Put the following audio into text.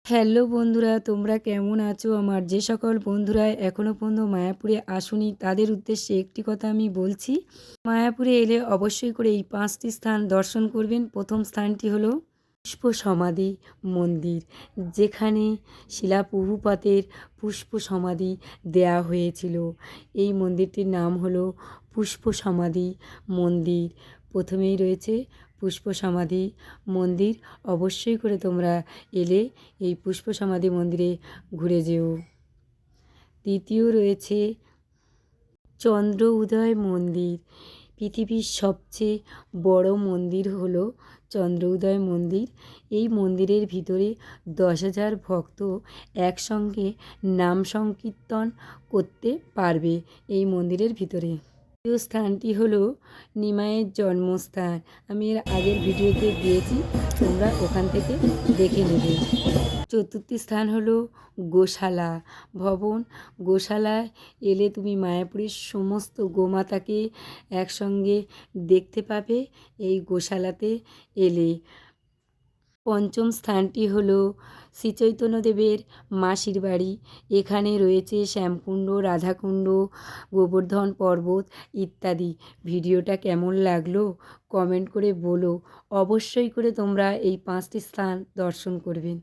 Hello বন্ধুরা, তোমরা কেমন আছো? আমার যে সকল বন্ধুরা এখনও পর্যন্ত মায়াপুরে আসোনি তাদের উদ্দেশ্যে একটি কথা আমি বলছি। মায়াপুরে এলে অবশ্যই করে এই ৫টি স্থান দর্শন করবেন। প্রথম স্থানটি হলো পুষ্প সমাধি মন্দির, যেখানে শিলা প্রভুপাদের পুষ্প সমাধি দেয়া হয়েছিল। এই মন্দিরটির নাম হলো পুষ্প সমাধি মন্দির। প্রথমেই রয়েছে পুষ্প সমাধি মন্দির। অবশ্যই করে তোমরা এলে এই পুষ্প সমাধি মন্দিরে ঘুরে যেও। দ্বিতীয় রয়েছে চন্দ্র উদয় মন্দির। পৃথিবীর সবচেয়ে বড় মন্দির হলো চন্দ্র উদয় মন্দির। এই মন্দিরের ভিতরে ১০,০০০ ভক্ত একসঙ্গে নাম সংকীর্তন করতে পারবে এই মন্দিরের ভিতরে। দ্বিতীয় স্থানটি হলো নিমাইয়ের জন্মস্থান। আমি এর আগের ভিডিওতে দিয়েছি, তোমরা ওখান থেকে দেখে নেবে। চতুর্থ স্থান হলো গোশালা ভবন। গোশালায় এলে তুমি মায়াপুরের সমস্ত গোমাতাকে একসঙ্গে দেখতে পাবে এই গোশালাতে এলে। পঞ্চম স্থানটি হলো শ্রীচৈতন্যদেবের মাসির বাড়ি। এখানে রয়েছে শ্যামকুণ্ড, রাধাকুণ্ড, গোবর্ধন পর্বত ইত্যাদি। ভিডিওটা কেমন লাগলো কমেন্ট করে বলো। অবশ্যই করে তোমরা এই ৫টি স্থান দর্শন করবেন।